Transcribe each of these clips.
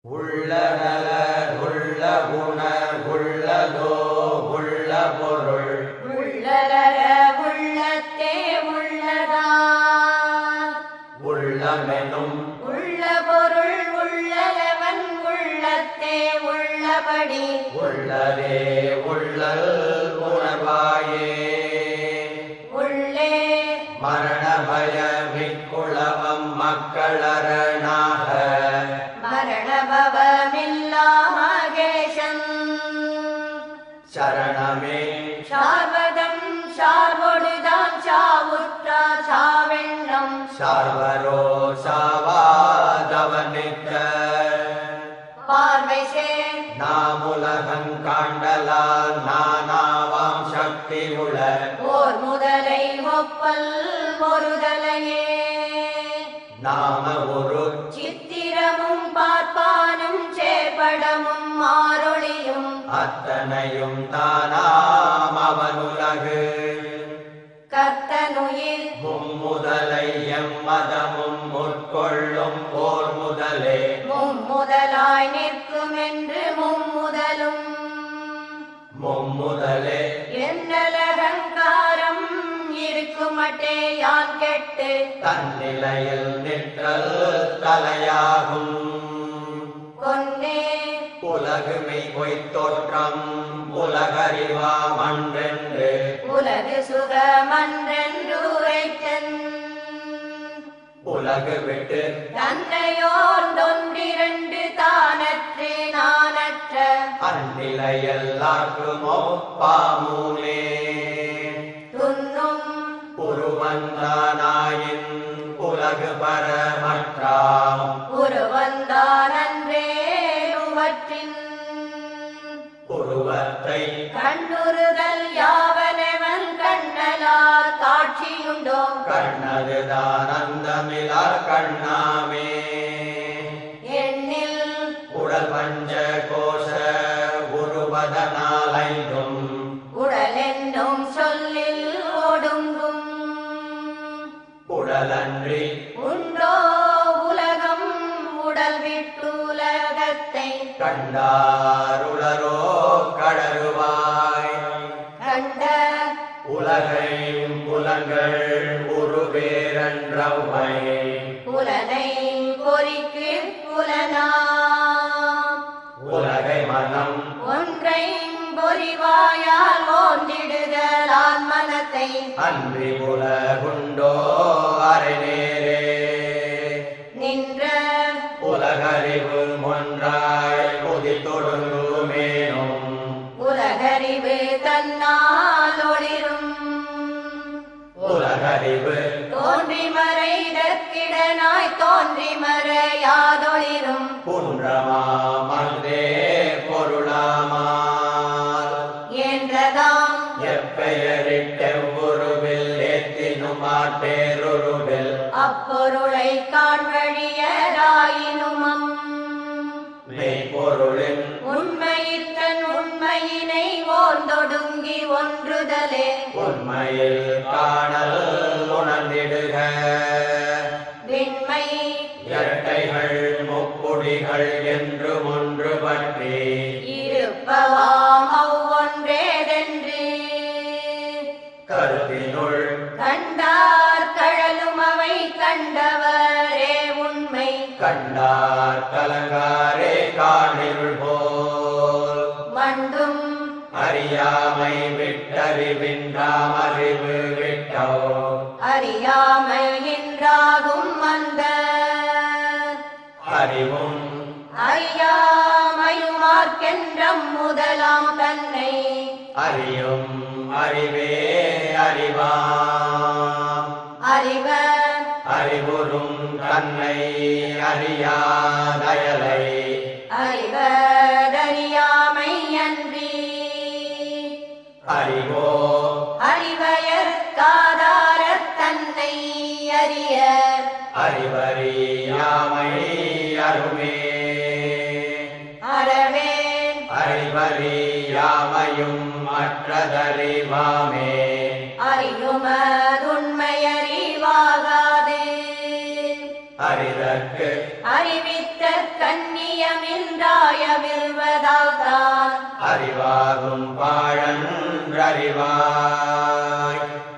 உள்ளநல உள்ள குண உள்ளதோ உள்ள பொருள் உள்ளலர உள்ளத்தே உள்ளதா உள்ளமெனும் உள்ள பொருள் உள்ளலவன் உள்ளத்தே உள்ளபடி உள்ளதே உள்ளல் உணர்வாயே உள்ளே மரண பய விக்குளவம் மக்களரணாக மரணபவமில்லா மகேசன் சரணமே சார்வதம் சார்வொடுதான் சாவுற்றா சாவெண்ணம் சார்வரோ சாவாதவனிக்க பார்வை சேர் நாமுலகங் காண்டலால் நானாவாம் சக்தியுள ஓர் முதலை ஒப்பல் ஒருதலையே நாம ஒரு சித்திரமும் பார்ப்பானும் சேப்படமும் மாரொளியும் அத்தனையும் தானாம் அவனுலகு கர்த்தனுயிர் மும்முதலை எம்மதமும் முற்கொள்ளும் போர் முதலே மும்முதலாய் நிற்கும் என்று மும்முதலும் மும்முதலே என்னலகங்காரம் இருக்குமட்டே யான் கெட்டு தன்னிலையில் நிற்றல் தலையாகும் கொன்னே உலகுமை பொய்த்தோற்றம் உலகறிவாம் அன்றென்று உலகு சுகமன்றென்று உரைத்தன் உலகு விட்டு தன்னையோர்ந்தொன்றிரண்டு தானற்று நானற்ற அந்நிலையெல்லார்க்குமோ பாமூலே துன்னும் உருவந்தானாயின் உலகு பரமற்றாம் உருவந்தானன்றே உவற்றின் உருவத்தை கண்ணுறுதல் யாவனவன் கண்ணலார் காட்சியுண்டோ கண்ணதுதான் அந்தமிலார் கண்ணாமே எண்ணில் உடல் பஞ்ச கோஷ உருவதனாலைந்தும் உடலென்னும் சொல்லில் ஒடுங்கும் உடலன்றி உண்டோ உலகம் உடல் விட்டுலகத்தை கண்டாருளரோ கடருவாய் கண்ட உலகை புலங்கள் உருவேரன்றவை புலனை பொறிக்கு புலனாம் உலகை மனம் ஒன்றை பொறிவாயால் ஓந்திடுதலான் மனத்தை அன்றி உலகுண்டோ அரைநேரே நின்ற உலகறிவு ஒன்றாய் உதித்தொடுங்குமேனும் உலகறிவு தன்னால் ஒளிரும் உலகறிவு தோன்றி மறைதற்கிடனாய் தோன்றி மறையாதொளிரும் குன்றமாமன்றே பொருளாமால் என்றதாம் எப்பெயரிட்டெவ்வுருவில் ஏத்தினுமாட்டேருருவில் அப்பொருளை காண்வழியராயினுமம் மெய்ப்பொருளின் உண்மையித்தன் உண்மையினை ஓர்ந்தொடுங்கி ஒன்றுதலே உண்மையில் காணல் உணர்ந்திடுக விண்மை இரட்டைகள் முக்குடிகள் என்று ஒன்று பற்றி இருப்பவாம் அவ்வொன்றேதென்று கருத்தினுள் கண்டார் கழலும் அவை கண்டவரே உண்மை கண்டார் கலங்காரே காணிருள் போல் மண்டும் அறியாமை விட்டறிவின்றாம் அறிவு விட்டோ அறியாமை என்றாகும் அந்த அறிவும் அறியாமையுமார்க்கென்றம் முதலாம் தன்னை அறியும் அறிவே அறிவாம் அறிவ அறிவுறும் தன்னை அறியாதயலை அறிவதறியாமை அன்றி அறிவோ அறிவயற்காதாரத் தன்னை அறிய அறிவறியாமை அருமே அறவேன் அறிவறியாமையும் மற்றதறிவாமே அறியுமதுண்மையறிவாகாது அறிதற்கு அறிவித்த கண்ணிய ஐயமின்றாயவில்வதால்தான் அறிவாகும் பாழன்றறிவாய்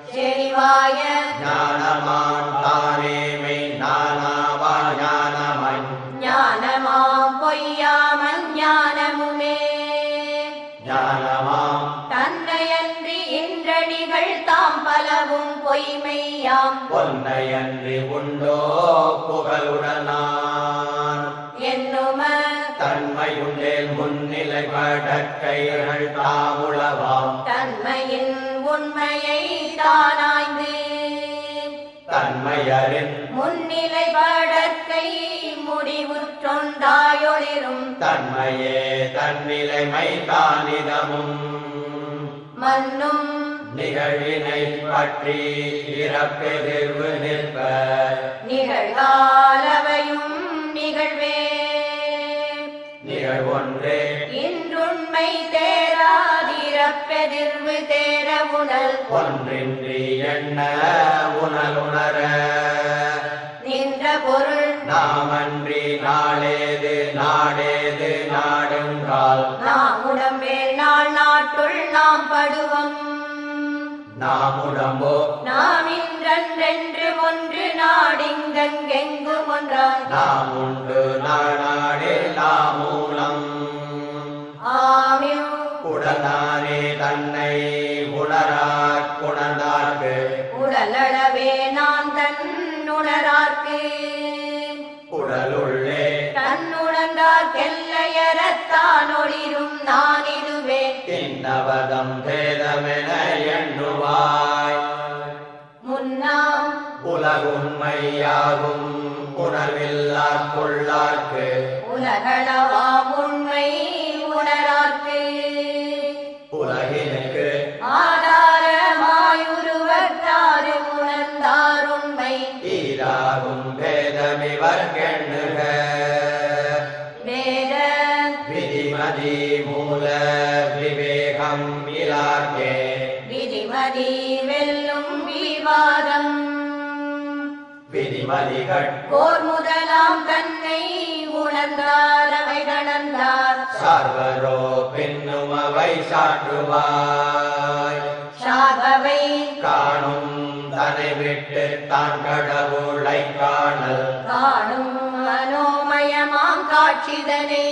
செறிவாய ஞானமான் தானேமை நானாவா ஞானமாய் ஞானமாம் பொய்யாமன் ஞானமுமே ஞானமாம் தன்னையன்றி இன்றடிகள் தாம் பலவும் பொய்மையாம் பொன்னையன்றி உண்டோ புகழுடனான் என்னும தன்மையுண்டேல் முன்னிலை படக்கைகள் தாமுளவாம் தன்மையின் உண்மையை தானாய்ந்து தன்மையறின் முன்னிலை படற்கை முடிவுற்றொன்றாயொளிரும் தன்மையே தன்னிலைமை தானிதமும் மன்னும் நிகழ்வினை பற்றி இறப்பெதிர்வு நிற்ப நிகழ்காலவையும் நிகழ்வே நிகழ்வொன்றே இன்றுண்மை தேராதிரப்பெதிர்வு தேர உணல் ஒன்றின்றி எண்ண உணலுணர நின்ற பொருள் நாமன்றி நாளேது நாடேது நாடுங்கால் நாம் உடம்பேல் நாள் நாட்டுள் நாம் படுவம் நாம் உடம்போ நாம் இன்றென்று ஒன்று நாடிங்கெங்கும் ஒன்றாய் நாம் உண்டு நாடாடில் நாமூலம் ஆமியும் உடனானே தன்னை உணரார் குணர்ந்தார்க்கு உடலளவே நான் தன் உணரார்க்கு உடலுள்ளே தன்னுணர்ந்தார்க்கெல்லையறத்தான் ஒளிரும் நான் இதுவே இன்னவதம் பேதமென எண்ணுவாய் முன்னாம் உலகுண்மையாகும் உணர்வில்லார்க்குள்ளார்க்கு உலகளவாம் உண்மை உணரார்க்கு உலகினுக்கு ஆதாரமாயுருவத்தாறு உணர்ந்தார் உண்மை ஈராகும் பேதமிவர்கெண்ணுக வேத விதிமதி மூல விவேகம் இலார்க்கே விதிமதி வெல்லும் விவாதம் விதிமதிகள் போர் முதலாம் தன்னை உணர்ந்தார் அவை கடந்தார் சார்வரோ பின்னும் அவை சாற்றுவாய் சாபவை காணும் தனை விட்டு தான் கடவுளை காணல் காணும் மனோமயமாம் காட்சிதனை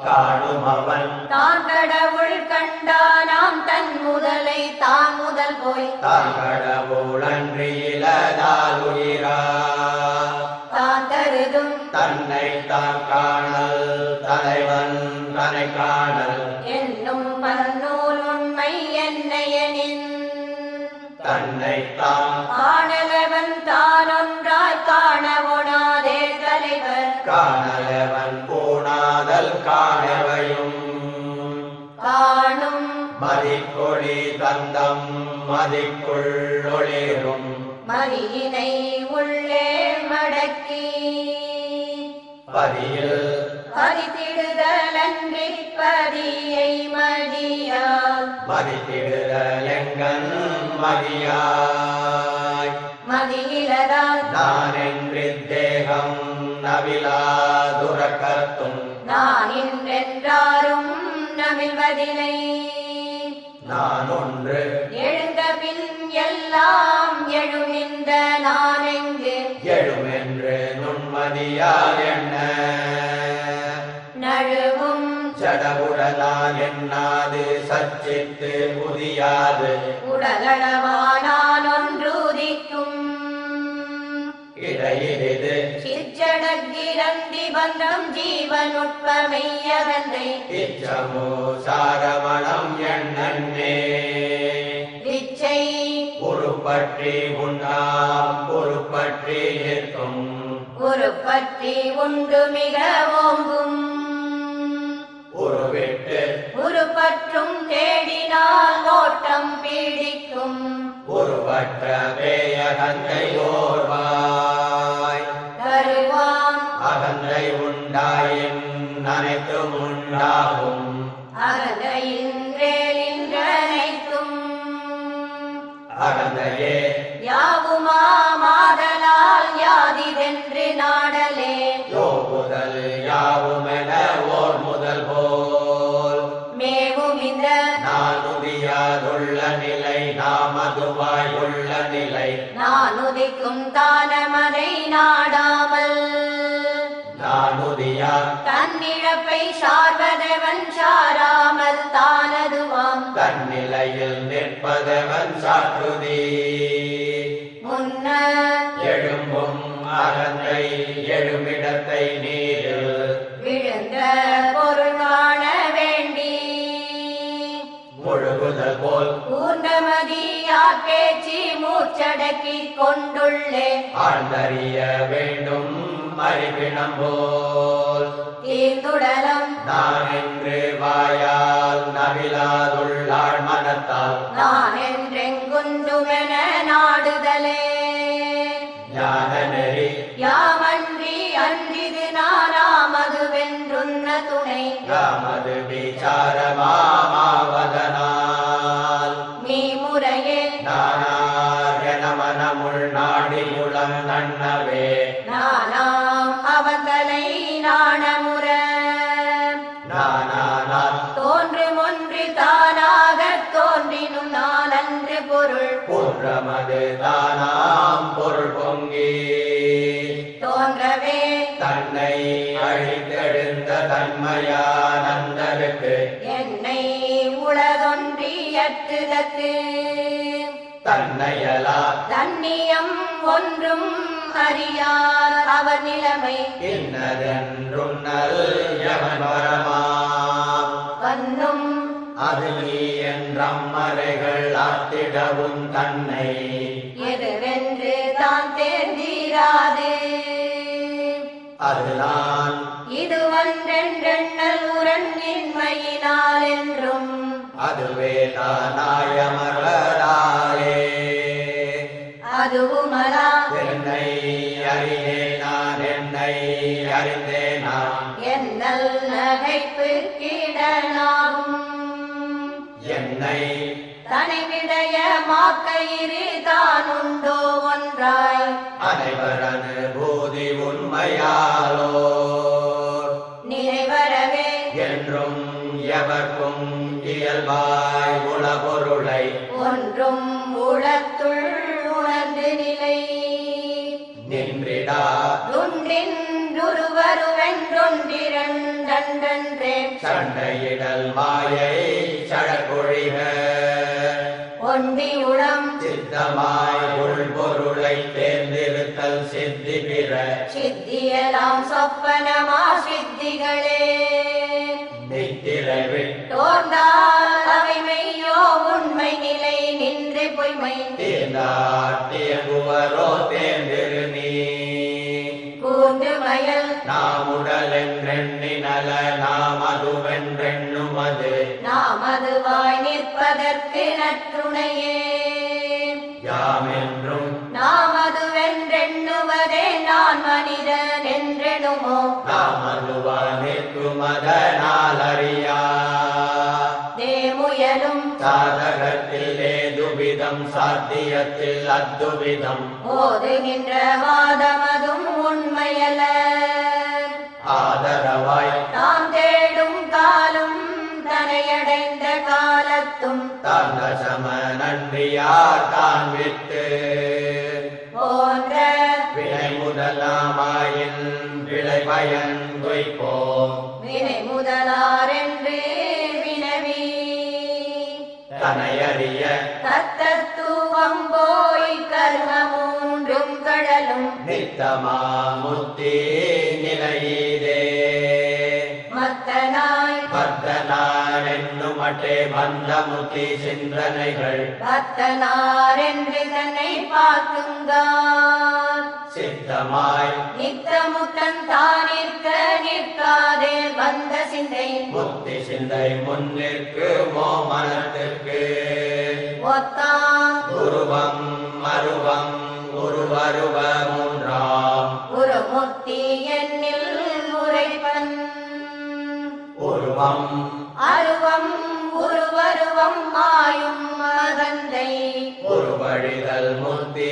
காணும் அவன் தான் கடவுள் கண்டானாம் தன் முதலை தான் முதல் போய் தான் கடவுளன்றி இலதால் உயிரா தான் கருதும் தன்னை தான் காணல் தலைவன் தனை காணல் என்னும் பன்னூல் உண்மை என்னையனின் தன்னை தான் காணலவன் தான் ஒன்றாய் காணவொணாதே தலைவர் காணலவன் பூணாதல் காணவையும் காணும் மதிக்கொடி தந்தம் மதிக்குள் ஒளிரும் மதியினை உள்ளே மடக்கி பதியில் பதித்திடுதலன்றி பதியை மடியால் மதித்திடுதல் எங்கன் மதியாய் மதியிலதால் நான் என்று தேகம் நவிலாதுரக்கத்தும் நான் இன்றென்றாரும் நமிழ்வதில்லை நான் ஒன்று எழுந்த பின் எல்லாம் எழுமின்ற நான் எங்கு எழுமென்று நுண்மதியால் என்ன நழுவும் ஜடவுடலால் எண்ணாது சச்சித்து உதியாது உடலளவானான் ஒன்றுதிக்கும் இடையிலிது சிற்றடக்கிரந்தி பந்தம் ஜீவனுட்பமெய்யகந்தை இச்சமோ சாரமணம் எண்ணன்னே விச்சை உருப்பற்றி உண்ணாம் உருப்பற்றி நிற்கும் உருப்பற்றி உண்டு மிக ஓங்கும் உருவிட்டு உருப்பற்றும் தேடினால் ஓட்டம் பீடிக்கும் உருவற்ற பேயகந்தை ஓர்வாய் தருவான் அகந்தை உண்டாயின் அனைத்தும் உண்டாகும் அகந்தையின்றேலின்றனைத்தும் அகந்தையே யாவுமா மாதலால் யாதிதென்று நாடலே யோகுதல் யாவும் அந்திக்கும் தானமதை நாடாமல் நானுதியா தன்னிழப்பை சார்வதவன் சாராமல் தானதுவாம் தன்னிலையில் நிற்பதவன் சாற்றுதி முன்ன எழும்பும் அகந்தை எழுமிடத்தை நீரில் விழுந்த பொருள் காண வேண்டி முழுகுதல் போல் பூர்ணமதியார் பேச்சு மூச்சடக்கி கொண்டுள்ளே ஆழ்ந்தறிய வேண்டும் அறிவினம் போல் தீர்ந்துடலம் நான் என்று வாயால் நவிலாதுள்ளாள் மனத்தால் நான் என்றெங்குந்துமென நாடுதலே ஞான நெறி யாமன்றி அன்றிது நானாமது வென்றுன்ன துணை யாமது விசாரமாவதனால் மீ முறையே நானார் என மனமுள் நாடியுளம் நன்னவே நானாம் அவந்தலை நாணமுற நானானார் தோன்றும் ஒன்று தானாக தோன்றினும் நான் அன்று பொருள் போன்றமது தானாம் பொருள் பொங்கி தோன்றவே தன்னை அழித்தெழுந்த தன்மையானந்தருக்கு என்னை உளதொன்றியற்றுதற்கு தன்னையலா தன்னியம் ஒன்றும் அறியார் அவர் நிலைமை இன்னதென்றுன்னல் யமன் வரமாம் வன்னும் அது நீ என்றம்மறைகள் ஆத்திடவும் தன்னை எதுவென்று தான் தேர்ந்தீராது அது நான் இதுவன்றென்றெண்ணல் உரண்ணின்மையினால் என்றும் அதுவே தானாயமர்களாலே அதுவுமலா என்னை அறியே நான் என்னை அறிந்தே நான் என்னல் நகைப்பு கீடனாகும் என்னை தனிவிடைய மாக்கயிறு தானுண்டோ ஒன்றாய் அனைவர் அனுபூதி உண்மையாலோ நிறைவரவே என்றும் எவர்க்கும் இயல்பாய் உளபொருளை ஒன்றும் உளத்துள் உணர்ந்து நிலை நின்றிடா துன்றின்றுருவருவென்றொன்றிரண்டன்றே சண்டையிடல் மாயை சடகொழிக ஒண்டி உளம் சித்தமாய் உள்பொருளை தேர்ந்திருத்தல் சித்தி பிற சித்தியலாம் சொப்பனமா சித்திகளே நித்திரை தோர்ந்தால் அவை மெய்யோ உண்மை நிலை நின்று பொய்மை விட்டாட்டியங்குவரோ தேர்ந்திரு நீ கூர்ந்து மயல் நாம் உடல் என்றெண்ணினல நாம் அதுவென்றெண்ணுமது நாம் அதுவாய் நிற்பதற்கு நற்றுணையே யாமென்றும் நாம் அதுவென்றெண்ணுவதே நான் மனிதன் என்றெனுமோ நாம் அதுவா நிற்குமதனால் அறியா தேமுயலும் சாதகத்தில் ஏதுவிதம் சாத்தியத்தில் அத்துவிதம் ஓதுகின்ற வாதமதும் உண்மையல ஆதரவாய் நாம் தேடும் காலும் தனையடைந்த காலத்தும் தந்த சம நன்றியார் தான் விட்டு போன்ற வினை முதலாமாயின் விளை பயன் துய்ப்போம் வினை முதலாரென்று வினவி தனையறிய தத்தத்துவம் போய் கர்ம மூன்றும் கடலும் நித்தமா முத்தி நிலையீதே மத்தனாய் பத்தனார் என்னுமட்டே பந்த முத்தி சிந்தனைகள் பத்தனார் என்று தன்னை பார்க்குங்கான் சித்தமாய் நித்தமுத்தன் தானிற்க நிற்காதே வந்த சிந்தை முத்தி சிந்தை முன்னிற்கு மோமனத்திற்கு ஒத்தான் உருவம் அருவம் உருவருவ மூன்றாம் குருமுத்தி என்னில் உரைப்பன் உருவம் அருவம் உருவருவம் மாயும் மகந்தை உருவழிதல் முத்தி